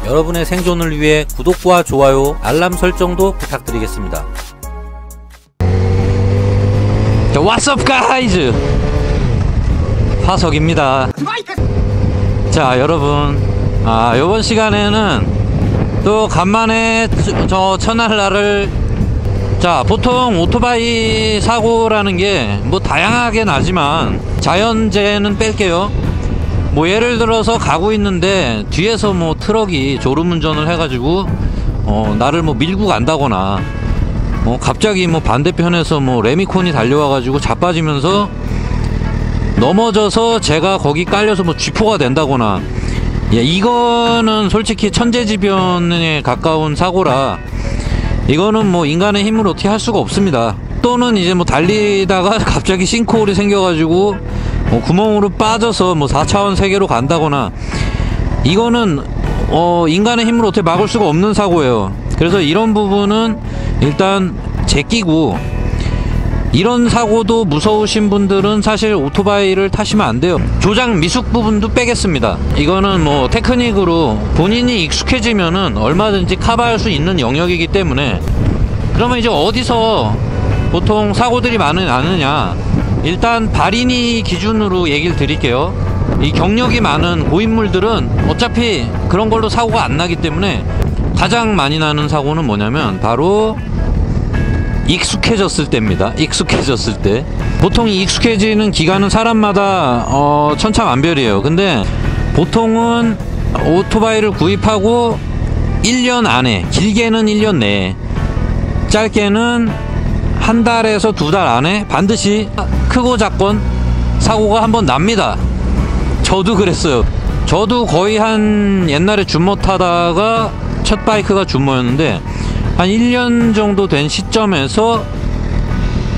여러분의 생존을 위해 구독과 좋아요, 알람 설정도 부탁드리겠습니다. What's up guys? 화석입니다. 자 여러분, 요번 시간에는 또 간만에 저 첫날날을, 자 보통 오토바이 사고라는 게 뭐 다양하게 나지만 자연재해는 뺄게요. 뭐 예를 들어서 가고 있는데 뒤에서 뭐 트럭이 졸음운전을 해가지고 나를 뭐 밀고 간다거나, 갑자기 뭐 반대편에서 뭐 레미콘이 달려와가지고 자빠지면서 넘어져서 제가 거기 깔려서 뭐 쥐포가 된다거나, 이거는 솔직히 천재지변에 가까운 사고라 이거는 뭐 인간의 힘으로 어떻게 할 수가 없습니다. 또는 이제 뭐 달리다가 갑자기 싱크홀이 생겨가지고 구멍으로 빠져서 뭐 4차원 세계로 간다거나, 이거는 인간의 힘으로 어떻게 막을 수가 없는 사고예요. 그래서 이런 부분은 일단 제끼고, 이런 사고도 무서우신 분들은 사실 오토바이를 타시면 안 돼요. 조작 미숙 부분도 빼겠습니다. 이거는 뭐 테크닉으로 본인이 익숙해지면은 얼마든지 커버할 수 있는 영역이기 때문에. 그러면 이제 어디서 보통 사고들이 많으냐, 일단 발인이 기준으로 얘기를 드릴게요. 이 경력이 많은 고인물들은 어차피 그런 걸로 사고가 안 나기 때문에 가장 많이 나는 사고는 뭐냐면 바로 익숙해졌을 때입니다. 익숙해졌을 때. 보통 이 익숙해지는 기간은 사람마다 천차만별이에요. 근데 보통은 오토바이를 구입하고 1년 안에, 길게는 1년 내에, 짧게는 한 달에서 2달 안에 반드시 크고 작건 사고가 한번 납니다. 저도 그랬어요. 저도 거의 한 옛날에 줌모 타다가 첫 바이크가 줌모였는데 한 1년 정도 된 시점에서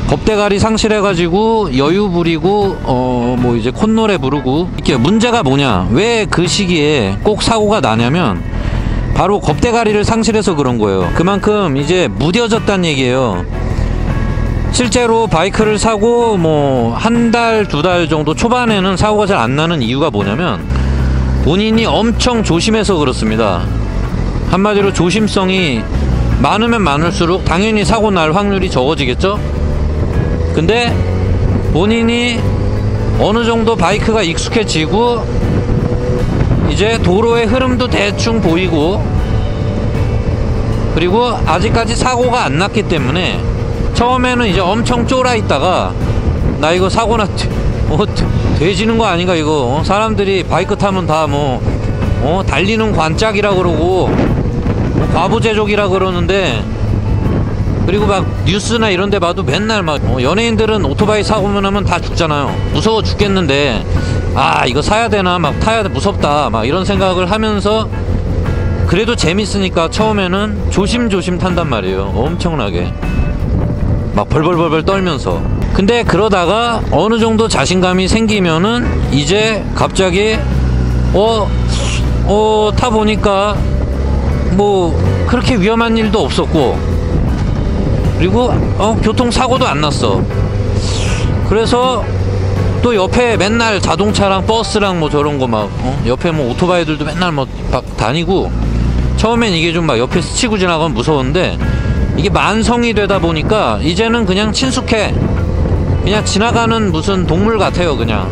겁대가리 상실해가지고 여유 부리고 뭐 이제 콧노래 부르고, 이게 문제가 뭐냐, 왜 그 시기에 꼭 사고가 나냐면 바로 겁대가리를 상실해서 그런 거예요. 그만큼 이제 무뎌졌다는 얘기예요. 실제로 바이크를 사고 뭐 한 달, 2달 정도 초반에는 사고가 잘 안 나는 이유가 뭐냐면 본인이 엄청 조심해서 그렇습니다. 한마디로 조심성이 많으면 많을수록 당연히 사고 날 확률이 적어지겠죠. 근데 본인이 어느 정도 바이크가 익숙해지고 이제 도로의 흐름도 대충 보이고, 그리고 아직까지 사고가 안 났기 때문에 처음에는 이제 엄청 쫄아 있다가 나 이거 사고 났지, 돼지는 거 아닌가 이거, 사람들이 바이크 타면 다 뭐 달리는 관짝이라 그러고 과부제족이라 그러는데, 그리고 막 뉴스나 이런 데 봐도 맨날 막 연예인들은 오토바이 사고만 하면 다 죽잖아요. 무서워 죽겠는데 이거 사야 되나, 막 타야 돼, 무섭다, 막 이런 생각을 하면서 그래도 재밌으니까 처음에는 조심조심 탄단 말이에요. 엄청나게 막 벌벌벌벌 떨면서. 근데 그러다가 어느 정도 자신감이 생기면은 이제 갑자기 타보니까 뭐 그렇게 위험한 일도 없었고, 그리고 교통사고도 안 났어. 그래서 또 옆에 맨날 자동차랑 버스랑 뭐 저런 거 막 옆에 뭐 오토바이들도 맨날 뭐 막 다니고, 처음엔 이게 좀 막 옆에 스치고 지나가면 무서웠는데 이게 만성이 되다 보니까 이제는 그냥 친숙해. 그냥 지나가는 무슨 동물 같아요. 그냥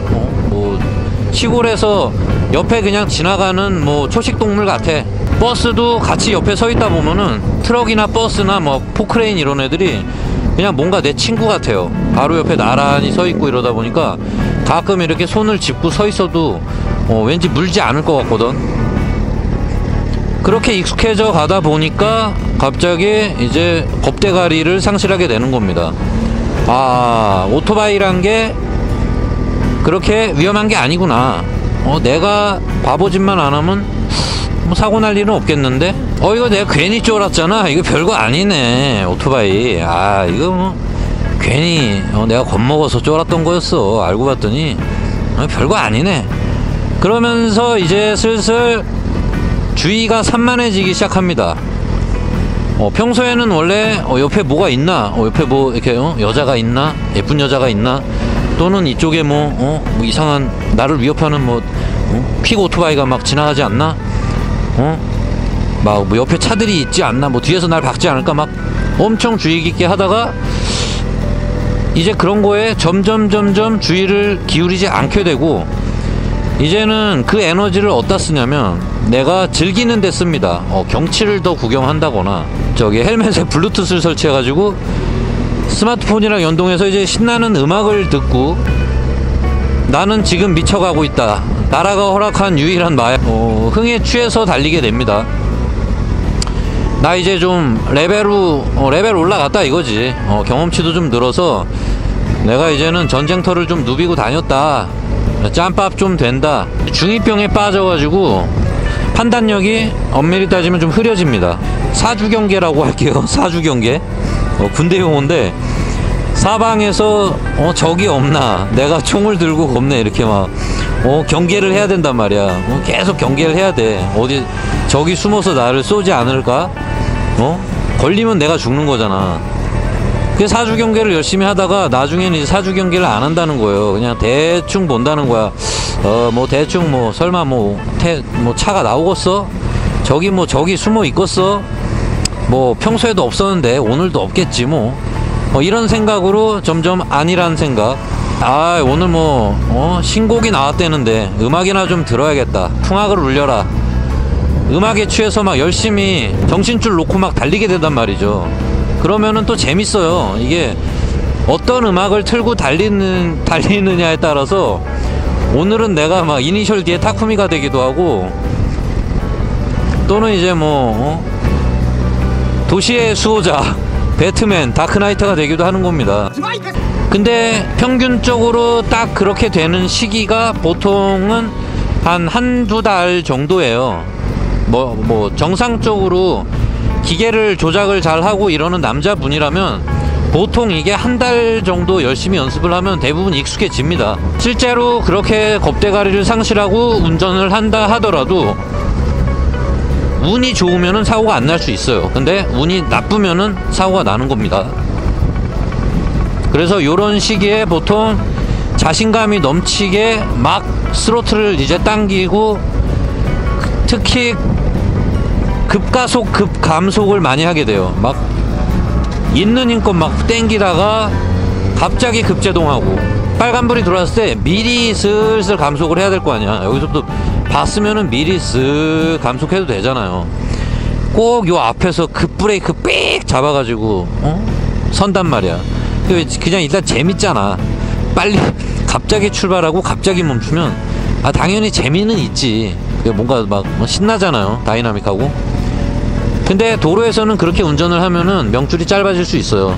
뭐 시골에서 옆에 그냥 지나가는 뭐 초식동물 같아. 버스도 같이 옆에 서 있다 보면은 트럭이나 버스나 뭐 포크레인 이런 애들이 그냥 뭔가 내 친구 같아요. 바로 옆에 나란히 서 있고 이러다 보니까 가끔 이렇게 손을 짚고 서 있어도 왠지 물지 않을 것 같거든. 그렇게 익숙해져 가다 보니까 갑자기 이제 겁대가리를 상실하게 되는 겁니다. 오토바이란 게 그렇게 위험한 게 아니구나. 내가 바보짓만 안 하면 뭐 사고 날 일은 없겠는데? 이거 내가 괜히 쫄았잖아. 이거 별거 아니네, 오토바이. 이거 뭐 괜히 내가 겁먹어서 쫄았던 거였어. 알고 봤더니 별거 아니네. 그러면서 이제 슬슬 주의가 산만해지기 시작합니다. 평소에는 원래 옆에 뭐가 있나, 옆에 뭐 이렇게 여자가 있나, 예쁜 여자가 있나, 또는 이쪽에 뭐 이상한 나를 위협하는 뭐 퀵 오토바이가 막 지나가지 않나, 막 뭐 옆에 차들이 있지 않나, 뭐 뒤에서 날 박지 않을까, 막 엄청 주의 깊게 하다가 이제 그런 거에 점점 주의를 기울이지 않게 되고, 이제는 그 에너지를 어디다 쓰냐면 내가 즐기는 데 씁니다. 경치를 더 구경한다거나, 저기 헬멧에 블루투스를 설치해가지고 스마트폰이랑 연동해서 이제 신나는 음악을 듣고, 나는 지금 미쳐가고 있다, 나라가 허락한 유일한 마약, 흥에 취해서 달리게 됩니다. 나 이제 좀 레벨 올라갔다 이거지. 경험치도 좀 늘어서 내가 이제는 전쟁터를 좀 누비고 다녔다, 짬밥 좀 된다. 중2병에 빠져가지고 판단력이 엄밀히 따지면 좀 흐려집니다. 사주경계라고 할게요. 사주경계. 군대 용어인데, 사방에서 적이 없나, 내가 총을 들고 겁내, 이렇게 막 경계를 해야 된단 말이야. 계속 경계를 해야 돼. 어디 적이 숨어서 나를 쏘지 않을까? 걸리면 내가 죽는 거잖아. 그 사주경계를 열심히 하다가 나중에는 이제 사주경계를 안 한다는 거예요. 그냥 대충 본다는 거야. 뭐 대충 뭐 설마 뭐 차가 나오겠어? 적이 숨어 있겠어? 뭐 평소에도 없었는데 오늘도 없겠지 뭐. 이런 생각으로 점점 아니란 생각. 오늘 신곡이 나왔대는데 음악이나 좀 들어야겠다. 풍악을 울려라. 음악에 취해서 막 열심히 정신줄 놓고 막 달리게 된단 말이죠. 그러면은 또 재밌어요. 이게 어떤 음악을 틀고 달리느냐에 따라서 오늘은 내가 막 이니셜 D의 타쿠미가 되기도 하고, 또는 이제 도시의 수호자 배트맨 다크나이트가 되기도 하는 겁니다. 근데 평균적으로 딱 그렇게 되는 시기가 보통은 한두 달 정도예요. 정상적으로 기계를 조작을 잘 하고 이러는 남자분이라면 보통 이게 한 달 정도 열심히 연습을 하면 대부분 익숙해집니다. 실제로 그렇게 겁대가리를 상실하고 운전을 한다 하더라도 운이 좋으면은 사고가 안 날 수 있어요. 근데 운이 나쁘면은 사고가 나는 겁니다. 그래서 요런 시기에 보통 자신감이 넘치게 막 스로틀을 이제 당기고, 특히 급가속 급감속을 많이 하게 돼요. 막 있는 힘껏 막 땡기다가 갑자기 급제동하고, 빨간불이 들어왔을 때 미리 슬슬 감속을 해야 될 거 아니야. 여기서부터 봤으면은 미리 쓱 감속해도 되잖아요. 꼭 요 앞에서 급브레이크 삑 잡아가지고 선단 말이야. 그냥 일단 재밌잖아. 빨리 갑자기 출발하고 갑자기 멈추면 당연히 재미는 있지. 뭔가 막 신나잖아요. 다이나믹하고. 근데 도로에서는 그렇게 운전을 하면은 명줄이 짧아질 수 있어요.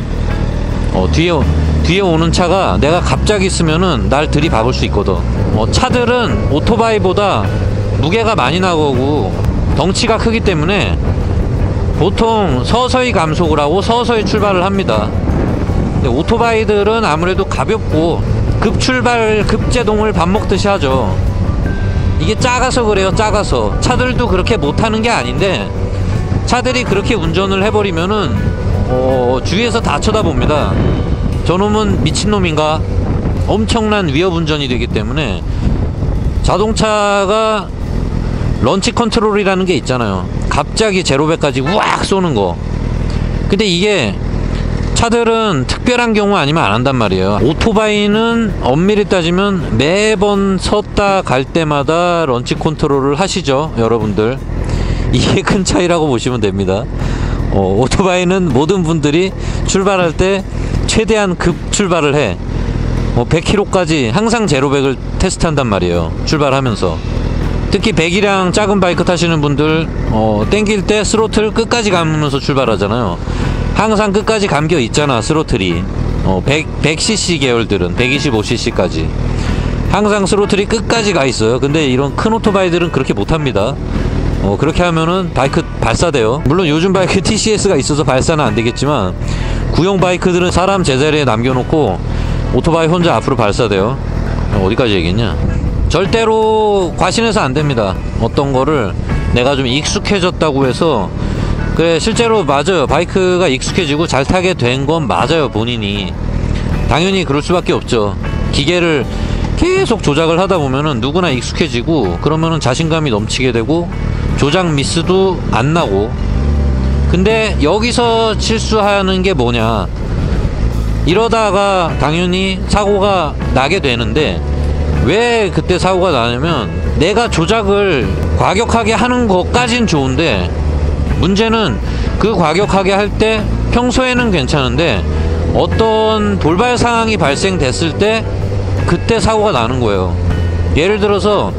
뒤에 오는 차가 내가 갑자기 쓰면은 날 들이박을 수 있거든. 차들은 오토바이보다 무게가 많이 나가고 덩치가 크기 때문에 보통 서서히 감속을 하고 서서히 출발을 합니다. 근데 오토바이들은 아무래도 가볍고 급출발 급제동을 밥 먹듯이 하죠. 이게 작아서 그래요. 작아서. 차들도 그렇게 못하는 게 아닌데, 차들이 그렇게 운전을 해버리면은 주위에서 다 쳐다봅니다. 저놈은 미친놈인가? 엄청난 위협 운전이 되기 때문에. 자동차가 런치 컨트롤이라는 게 있잖아요. 갑자기 제로백까지 우악 쏘는 거. 근데 이게 차들은 특별한 경우 아니면 안 한단 말이에요. 오토바이는 엄밀히 따지면 매번 섰다 갈 때마다 런치 컨트롤을 하시죠, 여러분들. 이게 큰 차이라고 보시면 됩니다. 오토바이는 모든 분들이 출발할 때 최대한 급 출발을 해. 100km까지 항상 제로백을 테스트한단 말이에요, 출발하면서. 특히 배기량 작은 바이크 타시는 분들 땡길 때 스로틀 끝까지 감으면서 출발하잖아요. 항상 끝까지 감겨 있잖아, 스로틀이. 100cc 계열들은 125cc까지 항상 스로틀이 끝까지 가 있어요. 근데 이런 큰 오토바이들은 그렇게 못합니다. 그렇게 하면은 바이크 발사돼요. 물론 요즘 바이크 TCS가 있어서 발사는 안 되겠지만, 구형 바이크들은 사람 제자리에 남겨놓고 오토바이 혼자 앞으로 발사돼요. 어디까지 얘기했냐? 절대로 과신해서 안 됩니다. 어떤 거를 내가 좀 익숙해졌다고 해서. 그래, 실제로 맞아요. 바이크가 익숙해지고 잘 타게 된 건 맞아요, 본인이. 당연히 그럴 수밖에 없죠. 기계를 계속 조작을 하다 보면은 누구나 익숙해지고, 그러면은 자신감이 넘치게 되고 조작 미스도 안 나고. 근데 여기서 실수하는 게 뭐냐, 이러다가 당연히 사고가 나게 되는데, 왜 그때 사고가 나냐면 내가 조작을 과격하게 하는 것까진 좋은데, 문제는 그 과격하게 할 때 평소에는 괜찮은데 어떤 돌발 상황이 발생됐을 때 그때 사고가 나는 거예요. 예를 들어서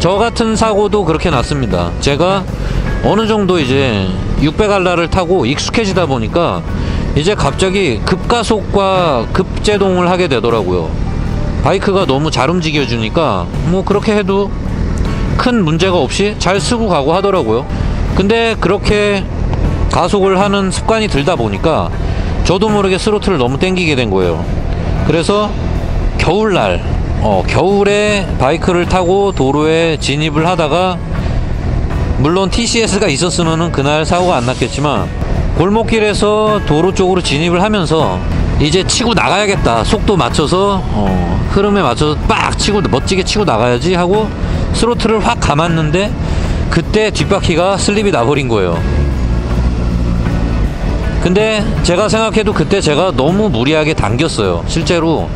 저 같은 사고도 그렇게 났습니다. 제가 어느 정도 이제 600알라를 타고 익숙해지다 보니까 이제 갑자기 급가속과 급제동을 하게 되더라고요. 바이크가 너무 잘 움직여 주니까 뭐 그렇게 해도 큰 문제가 없이 잘 쓰고 가고 하더라고요. 근데 그렇게 가속을 하는 습관이 들다 보니까 저도 모르게 스로틀을 너무 땡기게 된 거예요. 그래서 겨울날 겨울에 바이크를 타고 도로에 진입을 하다가, 물론 TCS가 있었으면은 그날 사고가 안 났겠지만, 골목길에서 도로 쪽으로 진입을 하면서 이제 치고 나가야겠다, 속도 맞춰서 흐름에 맞춰서 빡 치고 멋지게 치고 나가야지 하고 스로틀을 확 감았는데, 그때 뒷바퀴가 슬립이 나버린 거예요. 근데 제가 생각해도 그때 제가 너무 무리하게 당겼어요. 실제로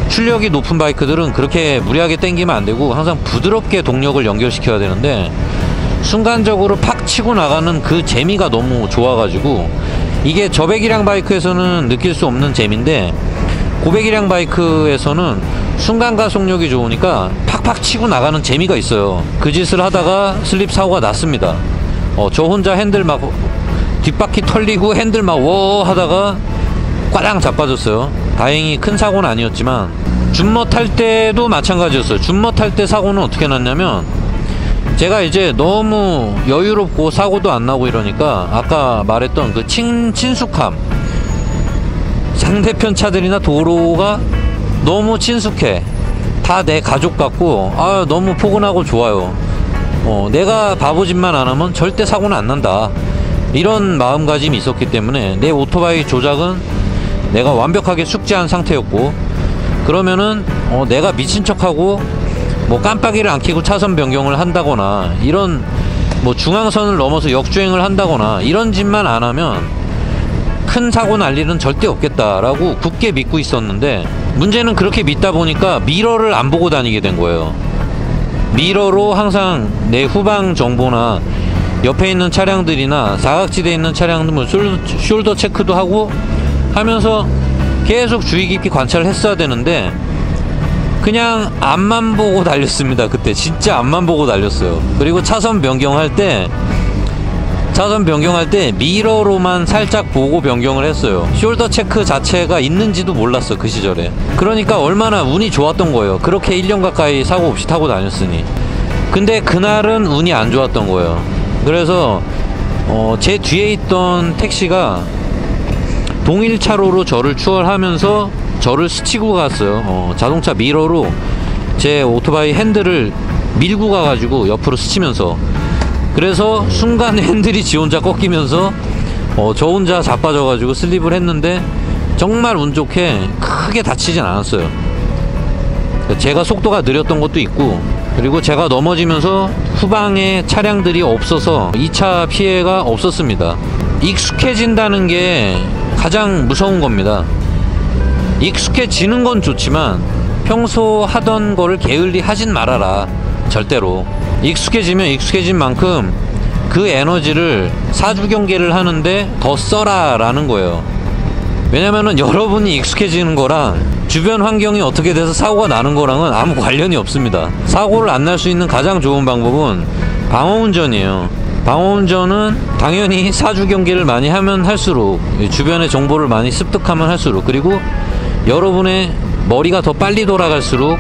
출력이 높은 바이크들은 그렇게 무리하게 당기면 안 되고 항상 부드럽게 동력을 연결시켜야 되는데, 순간적으로 팍 치고 나가는 그 재미가 너무 좋아가지고, 이게 저배기량 바이크에서는 느낄 수 없는 재미인데 고배기량 바이크에서는 순간 가속력이 좋으니까 팍팍 치고 나가는 재미가 있어요. 그 짓을 하다가 슬립 사고가 났습니다. 저 혼자 핸들 막 뒷바퀴 털리고 핸들 막 워 하다가 꽈당 자빠졌어요. 다행히 큰 사고는 아니었지만, 준머 탈 때도 마찬가지였어요. 준머 탈 때 사고는 어떻게 났냐면, 제가 이제 너무 여유롭고 사고도 안 나고 이러니까 아까 말했던 그 친숙함, 상대편 차들이나 도로가 너무 친숙해. 다 내 가족 같고 너무 포근하고 좋아요. 내가 바보짓만 안 하면 절대 사고는 안 난다, 이런 마음가짐이 있었기 때문에 내 오토바이 조작은 내가 완벽하게 숙지한 상태였고, 그러면은 내가 미친 척하고 뭐 깜빡이를 안 켜고 차선 변경을 한다거나, 이런 뭐 중앙선을 넘어서 역주행을 한다거나 이런 짓만 안 하면 큰 사고 날 일은 절대 없겠다라고 굳게 믿고 있었는데, 문제는 그렇게 믿다 보니까 미러를 안 보고 다니게 된 거예요. 미러로 항상 내 후방 정보나 옆에 있는 차량들이나 사각지대에 있는 차량들 뭐 숄더 체크도 하고 하면서 계속 주의 깊게 관찰을 했어야 되는데, 그냥 앞만 보고 달렸습니다. 그때 진짜 앞만 보고 달렸어요. 그리고 차선 변경할 때 미러로만 살짝 보고 변경을 했어요. 숄더 체크 자체가 있는지도 몰랐어, 그 시절에. 그러니까 얼마나 운이 좋았던 거예요. 그렇게 1년 가까이 사고 없이 타고 다녔으니. 근데 그날은 운이 안 좋았던 거예요. 그래서 제 뒤에 있던 택시가 동일 차로로 저를 추월하면서 저를 스치고 갔어요. 자동차 미러로 제 오토바이 핸들을 밀고 가가지고 옆으로 스치면서. 그래서 순간 핸들이 지 혼자 꺾이면서 저 혼자 자빠져가지고 슬립을 했는데, 정말 운 좋게 크게 다치진 않았어요. 제가 속도가 느렸던 것도 있고, 그리고 제가 넘어지면서 후방에 차량들이 없어서 2차 피해가 없었습니다. 익숙해진다는 게 가장 무서운 겁니다. 익숙해지는 건 좋지만 평소 하던 거를 게을리 하진 말아라, 절대로. 익숙해지면 익숙해진 만큼 그 에너지를 사주 경계를 하는데 더 써라 라는 거예요. 왜냐면은 여러분이 익숙해지는 거랑 주변 환경이 어떻게 돼서 사고가 나는 거랑은 아무 관련이 없습니다. 사고를 안 날 수 있는 가장 좋은 방법은 방어운전이에요. 방어운전은 당연히 사주 경계를 많이 하면 할수록, 주변의 정보를 많이 습득하면 할수록, 그리고 여러분의 머리가 더 빨리 돌아갈수록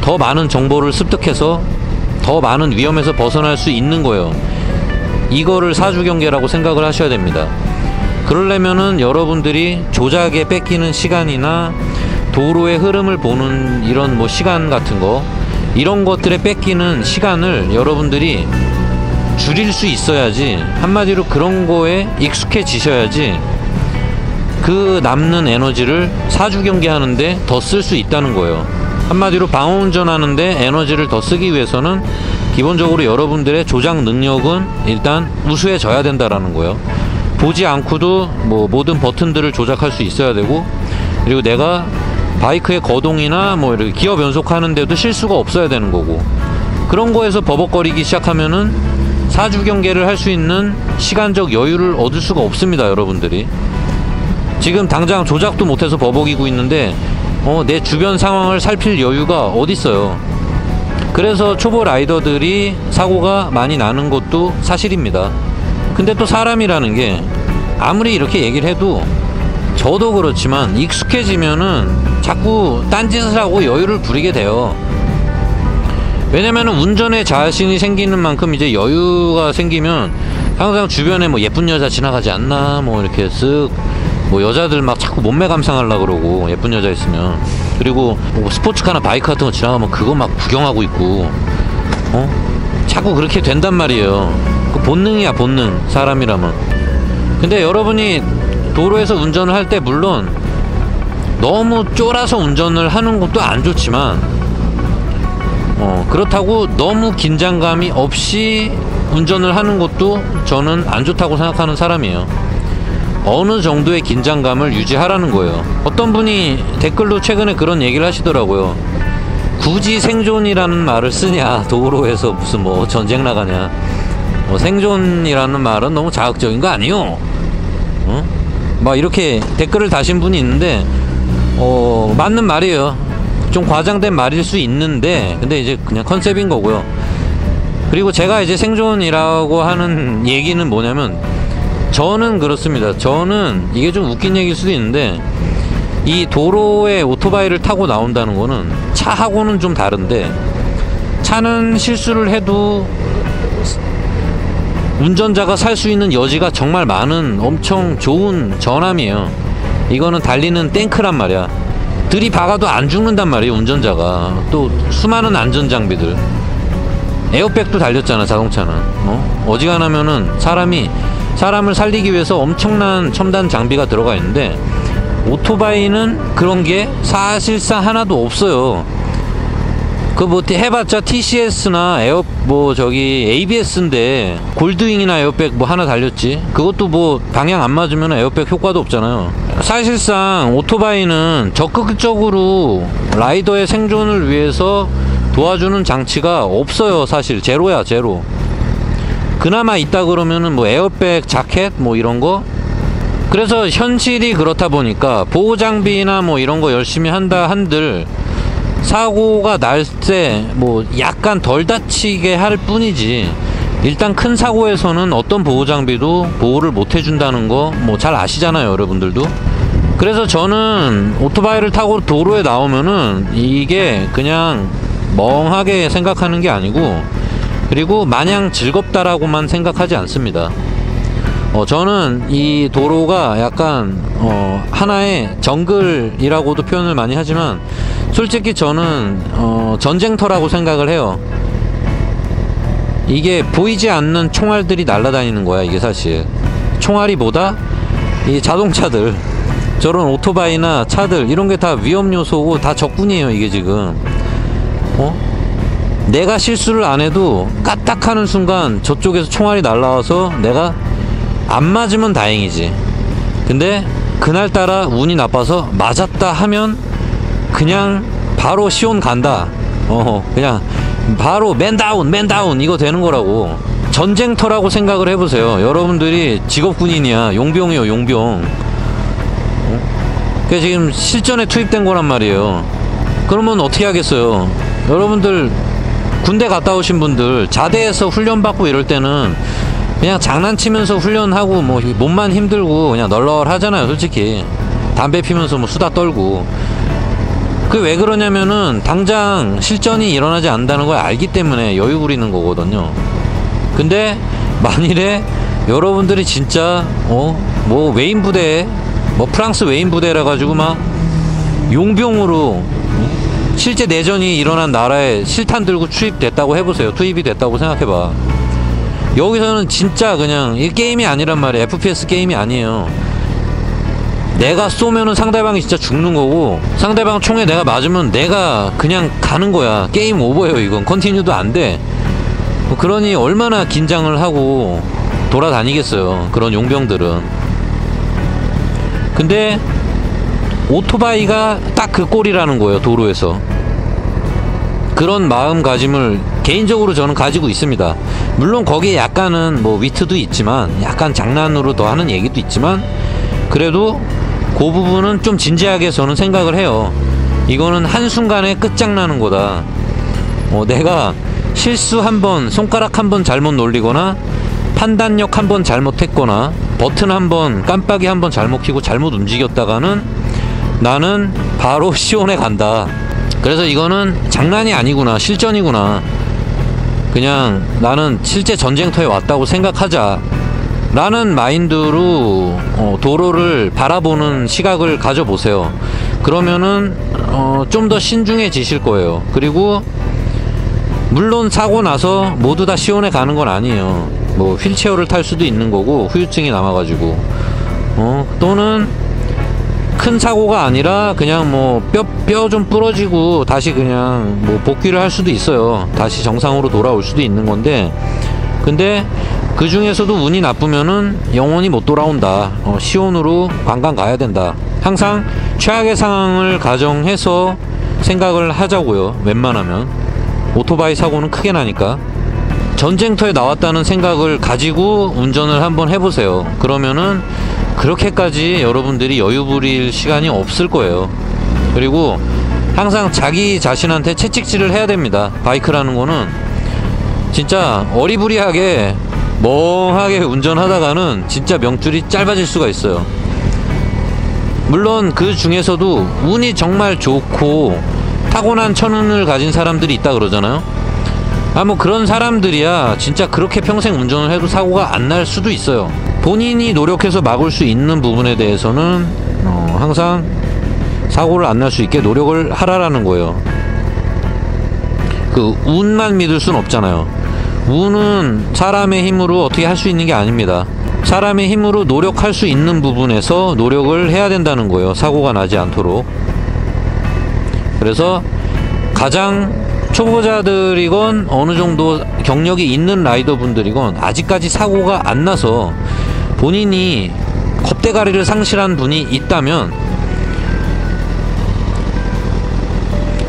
더 많은 정보를 습득해서 더 많은 위험에서 벗어날 수 있는 거예요. 이거를 사주 경계라고 생각을 하셔야 됩니다. 그러려면은 여러분들이 조작에 뺏기는 시간이나 도로의 흐름을 보는 이런 뭐 시간 같은 거, 이런 것들에 뺏기는 시간을 여러분들이 줄일 수 있어야지, 한마디로 그런 거에 익숙해지셔야지 그 남는 에너지를 사주 경계하는데 더 쓸 수 있다는 거예요. 한마디로 방어운전 하는데 에너지를 더 쓰기 위해서는 기본적으로 여러분들의 조작 능력은 일단 우수해져야 된다라는 거예요. 보지 않고도 뭐 모든 버튼들을 조작할 수 있어야 되고, 그리고 내가 바이크의 거동이나 뭐 이렇게 기어 변속하는데도 실수가 없어야 되는 거고, 그런 거에서 버벅거리기 시작하면은 사주 경계를 할 수 있는 시간적 여유를 얻을 수가 없습니다. 여러분들이 지금 당장 조작도 못해서 버벅이고 있는데 내 주변 상황을 살필 여유가 어딨어요. 그래서 초보 라이더들이 사고가 많이 나는 것도 사실입니다. 근데 또 사람이라는 게 아무리 이렇게 얘기를 해도, 저도 그렇지만 익숙해지면은 자꾸 딴짓을 하고 여유를 부리게 돼요. 왜냐면은 운전에 자신이 생기는 만큼 이제 여유가 생기면 항상 주변에 뭐 예쁜 여자 지나가지 않나 뭐 이렇게 쓱, 뭐 여자들 막 자꾸 몸매 감상하려고 그러고, 예쁜 여자 있으면. 그리고 뭐 스포츠카나 바이크 같은 거 지나가면 그거 막 구경하고 있고, 자꾸 그렇게 된단 말이에요. 그 본능이야, 본능. 사람이라면. 근데 여러분이 도로에서 운전을 할 때 물론 너무 쫄아서 운전을 하는 것도 안 좋지만, 그렇다고 너무 긴장감이 없이 운전을 하는 것도 저는 안 좋다고 생각하는 사람이에요. 어느 정도의 긴장감을 유지하라는 거예요. 어떤 분이 댓글로 최근에 그런 얘기를 하시더라고요. 굳이 생존이라는 말을 쓰냐, 도로에서 무슨 뭐 전쟁 나가냐. 생존이라는 말은 너무 자극적인 거 아니요? 막 이렇게 댓글을 다신 분이 있는데, 맞는 말이에요. 좀 과장된 말일 수 있는데, 근데 이제 그냥 컨셉인 거고요. 그리고 제가 이제 생존이라고 하는 얘기는 뭐냐면, 저는 그렇습니다. 저는 이게 좀 웃긴 얘기일 수도 있는데, 이 도로에 오토바이를 타고 나온다는 거는 차하고는 좀 다른데, 차는 실수를 해도 운전자가 살 수 있는 여지가 정말 많은 엄청 좋은 전함이에요. 이거는 달리는 탱크란 말이야. 들이박아도 안 죽는단 말이에요, 운전자가. 또 수많은 안전장비들, 에어백도 달렸잖아, 자동차는. 어지간하면은 사람을 살리기 위해서 엄청난 첨단 장비가 들어가 있는데, 오토바이는 그런 게 사실상 하나도 없어요. 그 뭐 해봤자 TCS나 ABS인데 골드윙이나 에어백 뭐 하나 달렸지. 그것도 뭐 방향 안 맞으면 에어백 효과도 없잖아요. 사실상 오토바이는 적극적으로 라이더의 생존을 위해서 도와주는 장치가 없어요. 사실 제로야, 제로. 그나마 있다 그러면은 뭐 에어백, 자켓 뭐 이런 거. 그래서 현실이 그렇다 보니까 보호장비나 뭐 이런 거 열심히 한다 한들 사고가 날 때 뭐 약간 덜 다치게 할 뿐이지, 일단 큰 사고에서는 어떤 보호장비도 보호를 못 해준다는 거 뭐 잘 아시잖아요, 여러분들도. 그래서 저는 오토바이를 타고 도로에 나오면은 이게 그냥 멍하게 생각하는 게 아니고, 그리고 마냥 즐겁다라고만 생각하지 않습니다. 저는 이 도로가 약간 하나의 정글이라고도 표현을 많이 하지만, 솔직히 저는 전쟁터라고 생각을 해요. 이게 보이지 않는 총알들이 날아다니는 거야, 이게 사실. 총알이보다 이 자동차들, 저런 오토바이나 차들, 이런 게 다 위험 요소고 다 적군이에요, 이게 지금. 내가 실수를 안 해도 까딱하는 순간 저쪽에서 총알이 날라와서 내가 안 맞으면 다행이지. 근데 그날따라 운이 나빠서 맞았다 하면 그냥 바로 시온 간다. 그냥 바로 맨다운 이거 되는 거라고. 전쟁터라고 생각을 해보세요. 여러분들이 직업군인이야, 용병이요, 용병. 그게 지금 실전에 투입된 거란 말이에요. 그러면 어떻게 하겠어요? 여러분들 군대 갔다 오신 분들 자대에서 훈련받고 이럴 때는 그냥 장난치면서 훈련하고 뭐 몸만 힘들고 그냥 널널하잖아요, 솔직히. 담배 피면서 뭐 수다 떨고. 그게 왜 그러냐면은 당장 실전이 일어나지 않는다는 걸 알기 때문에 여유 부리는 거거든요. 근데 만일에 여러분들이 진짜 뭐 웨인 부대, 뭐 프랑스 웨인 부대라 가지고 막 용병으로 실제 내전이 일어난 나라에 실탄 들고 투입됐다고 해보세요. 투입이 됐다고 생각해봐. 여기서는 진짜 그냥 이 게임이 아니란 말이에요. FPS 게임이 아니에요. 내가 쏘면은 상대방이 진짜 죽는 거고, 상대방 총에 내가 맞으면 내가 그냥 가는 거야. 게임 오버예요. 이건 컨티뉴도 안 돼. 그러니 얼마나 긴장을 하고 돌아다니겠어요, 그런 용병들은. 근데 오토바이가 딱 그 꼴이라는 거예요, 도로에서. 그런 마음가짐을 개인적으로 저는 가지고 있습니다. 물론 거기에 약간은 뭐 위트도 있지만, 약간 장난으로 더 하는 얘기도 있지만, 그래도 그 부분은 좀 진지하게 저는 생각을 해요. 이거는 한순간에 끝장나는 거다. 내가 실수 한번, 손가락 한번 잘못 놀리거나 판단력 한번 잘못했거나 버튼 한번, 깜빡이 한번 잘못 켜고 잘못 움직였다가는 나는 바로 시온에 간다. 그래서 이거는 장난이 아니구나, 실전이구나, 그냥 나는 실제 전쟁터에 왔다고 생각하자 라는 마인드로 도로를 바라보는 시각을 가져보세요. 그러면은 좀 더 신중해지실 거예요. 그리고 물론 사고 나서 모두 다 시온에 가는 건 아니에요. 뭐 휠체어를 탈 수도 있는 거고, 후유증이 남아가지고 또는 큰 사고가 아니라 그냥 뭐 뼈 좀 부러지고 다시 그냥 뭐 복귀를 할 수도 있어요. 다시 정상으로 돌아올 수도 있는 건데, 근데 그 중에서도 운이 나쁘면은 영원히 못 돌아온다. 시온으로 관광 가야 된다. 항상 최악의 상황을 가정해서 생각을 하자고요. 웬만하면 오토바이 사고는 크게 나니까. 전쟁터에 나왔다는 생각을 가지고 운전을 한번 해보세요. 그러면은 그렇게까지 여러분들이 여유 부릴 시간이 없을 거예요. 그리고 항상 자기 자신한테 채찍질을 해야 됩니다. 바이크라는 거는 진짜 어리부리하게 멍하게 운전하다가는 진짜 명줄이 짧아질 수가 있어요. 물론 그 중에서도 운이 정말 좋고 타고난 천운을 가진 사람들이 있다 그러잖아요. 뭐 그런 사람들이야 진짜 그렇게 평생 운전을 해도 사고가 안 날 수도 있어요. 본인이 노력해서 막을 수 있는 부분에 대해서는 항상 사고를 안 날 수 있게 노력을 하라라는 거예요. 그 운만 믿을 순 없잖아요. 운은 사람의 힘으로 어떻게 할 수 있는 게 아닙니다. 사람의 힘으로 노력할 수 있는 부분에서 노력을 해야 된다는 거예요. 사고가 나지 않도록. 그래서 가장 초보자들이건 어느 정도 경력이 있는 라이더분들이건 아직까지 사고가 안 나서 본인이 겁대가리를 상실한 분이 있다면,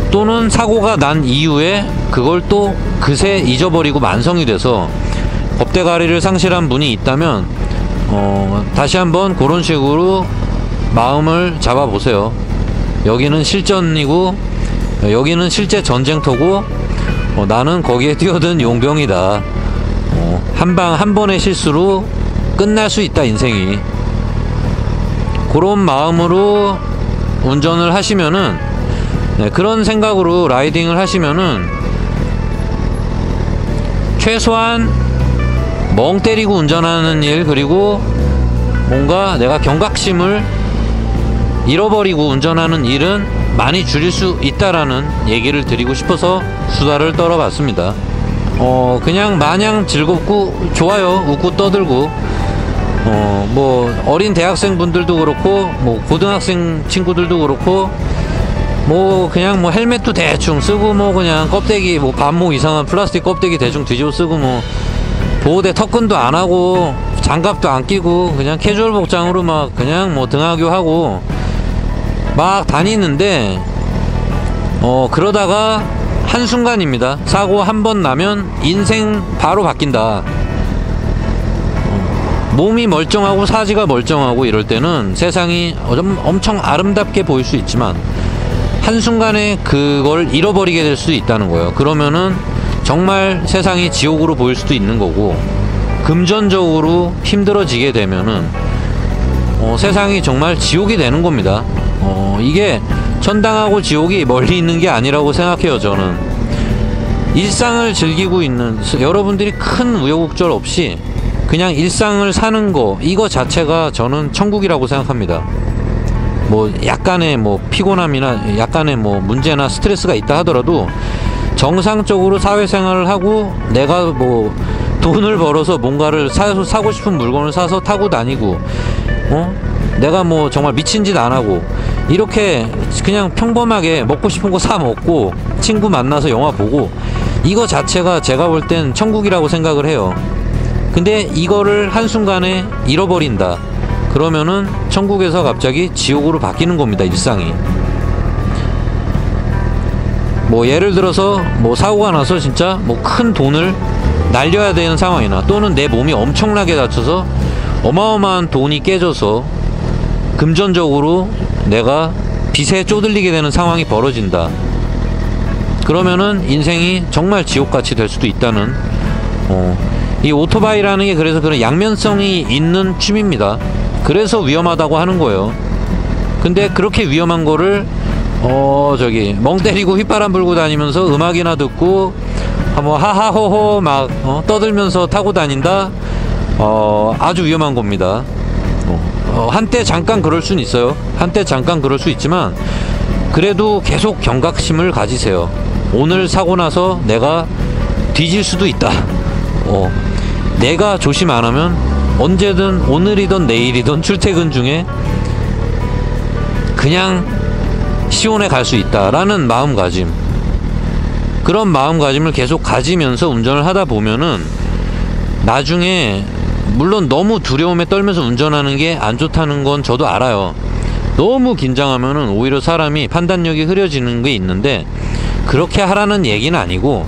또는 사고가 난 이후에 그걸 또 그새 잊어버리고 만성이 돼서 겁대가리를 상실한 분이 있다면 다시 한번 그런 식으로 마음을 잡아보세요. 여기는 실전이고 여기는 실제 전쟁터고 나는 거기에 뛰어든 용병이다. 한 번의 실수로 끝날 수 있다, 인생이. 그런 마음으로 운전을 하시면은, 그런 생각으로 라이딩을 하시면은 최소한 멍 때리고 운전하는 일, 그리고 뭔가 내가 경각심을 잃어버리고 운전하는 일은 많이 줄일 수 있다라는 얘기를 드리고 싶어서 수다를 떨어봤습니다. 그냥 마냥 즐겁고 좋아요. 웃고 떠들고 뭐 어린 대학생 분들도 그렇고 뭐 고등학생 친구들도 그렇고 뭐 그냥 뭐 헬멧도 대충 쓰고 뭐 그냥 껍데기 뭐 반모 이상한 플라스틱 껍데기 대충 뒤집어 쓰고 뭐 보호대 턱끈도 안 하고 장갑도 안 끼고 그냥 캐주얼 복장으로 막 그냥 뭐 등하교 하고 막 다니는데 그러다가 한순간입니다. 사고 한 번 나면 인생 바로 바뀐다. 몸이 멀쩡하고 사지가 멀쩡하고 이럴 때는 세상이 엄청 아름답게 보일 수 있지만 한순간에 그걸 잃어버리게 될 수도 있다는 거예요. 그러면은 정말 세상이 지옥으로 보일 수도 있는 거고, 금전적으로 힘들어지게 되면은 세상이 정말 지옥이 되는 겁니다. 이게 천당하고 지옥이 멀리 있는 게 아니라고 생각해요. 저는 일상을 즐기고 있는 여러분들이 큰 우여곡절 없이 그냥 일상을 사는 거, 이거 자체가 저는 천국이라고 생각합니다. 뭐 약간의 뭐 피곤함이나 약간의 뭐 문제나 스트레스가 있다 하더라도 정상적으로 사회생활을 하고 내가 뭐 돈을 벌어서 뭔가를 사고 싶은 물건을 사서 타고 다니고 내가 뭐 정말 미친 짓 안 하고 이렇게 그냥 평범하게 먹고 싶은 거 사 먹고 친구 만나서 영화 보고 이거 자체가 제가 볼 땐 천국이라고 생각을 해요. 근데 이거를 한순간에 잃어버린다. 그러면은 천국에서 갑자기 지옥으로 바뀌는 겁니다, 일상이. 뭐 예를 들어서 뭐 사고가 나서 진짜 뭐 큰 돈을 날려야 되는 상황이나, 또는 내 몸이 엄청나게 다쳐서 어마어마한 돈이 깨져서 금전적으로 내가 빚에 쪼들리게 되는 상황이 벌어진다. 그러면은 인생이 정말 지옥같이 될 수도 있다는, 이 오토바이라는 게 그래서 그런 양면성이 있는 취미입니다. 그래서 위험하다고 하는 거예요. 근데 그렇게 위험한 거를 멍 때리고 휘바람 불고 다니면서 음악이나 듣고 뭐 하하호호 막 떠들면서 타고 다닌다. 아주 위험한 겁니다. 한때 잠깐 그럴 수는 있어요. 한때 잠깐 그럴 수 있지만 그래도 계속 경각심을 가지세요. 오늘 사고 나서 내가 뒤질 수도 있다. 내가 조심 안 하면 언제든 오늘이든 내일이든 출퇴근 중에 그냥 시온에 갈 수 있다라는 마음가짐. 그런 마음가짐을 계속 가지면서 운전을 하다 보면은 나중에, 물론 너무 두려움에 떨면서 운전하는 게 안 좋다는 건 저도 알아요. 너무 긴장하면은 오히려 사람이 판단력이 흐려지는 게 있는데, 그렇게 하라는 얘기는 아니고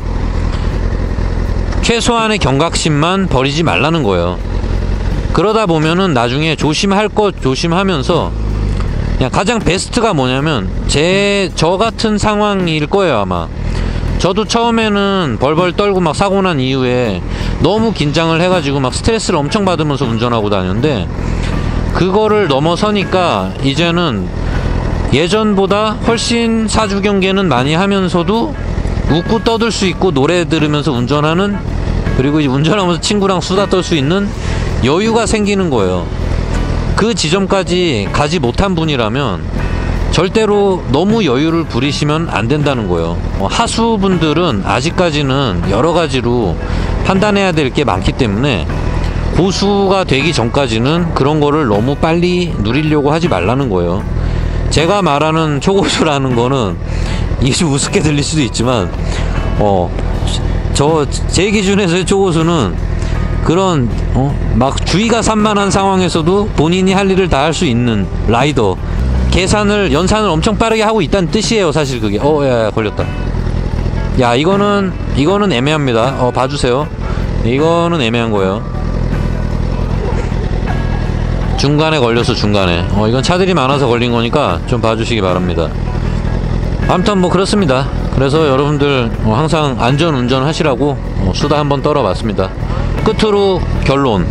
최소한의 경각심만 버리지 말라는 거예요. 그러다 보면은 나중에 조심할 것 조심하면서, 그냥 가장 베스트가 뭐냐면 저 같은 상황일 거예요, 아마. 저도 처음에는 벌벌 떨고 막 사고 난 이후에 너무 긴장을 해가지고 막 스트레스를 엄청 받으면서 운전하고 다녔는데, 그거를 넘어서니까 이제는 예전보다 훨씬 사주경계는 많이 하면서도 웃고 떠들 수 있고 노래 들으면서 운전하는, 그리고 이제 운전하면서 친구랑 수다 떨 수 있는 여유가 생기는 거예요. 그 지점까지 가지 못한 분이라면 절대로 너무 여유를 부리시면 안 된다는 거예요. 하수분들은 아직까지는 여러 가지로 판단해야 될 게 많기 때문에 고수가 되기 전까지는 그런 거를 너무 빨리 누리려고 하지 말라는 거예요. 제가 말하는 초고수라는 거는 이게 좀 우습게 들릴 수도 있지만, 제 기준에서의 초고수는 그런 막 주의가 산만한 상황에서도 본인이 할 일을 다 할 수 있는 라이더, 연산을 엄청 빠르게 하고 있다는 뜻이에요, 사실 그게. 야, 걸렸다. 야, 이거는 애매합니다. 봐주세요. 이거는 애매한 거예요. 중간에 걸렸어, 중간에. 이건 차들이 많아서 걸린 거니까 좀 봐주시기 바랍니다. 아무튼 뭐 그렇습니다. 그래서 여러분들 항상 안전 운전 하시라고 수다 한번 떨어봤습니다. 끝으로 결론.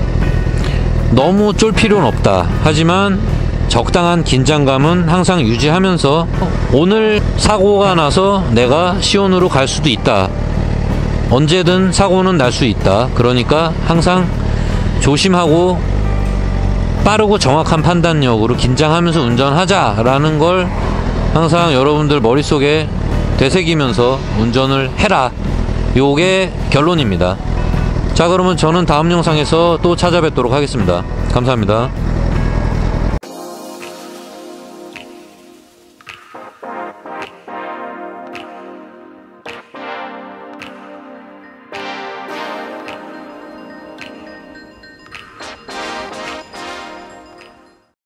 너무 쫄 필요는 없다. 하지만 적당한 긴장감은 항상 유지하면서, 오늘 사고가 나서 내가 시온으로 갈 수도 있다. 언제든 사고는 날 수 있다. 그러니까 항상 조심하고 빠르고 정확한 판단력으로 긴장하면서 운전하자라는 걸 항상 여러분들 머릿속에 되새기면서 운전을 해라. 요게 결론입니다. 자, 그러면 저는 다음 영상에서 또 찾아뵙도록 하겠습니다. 감사합니다.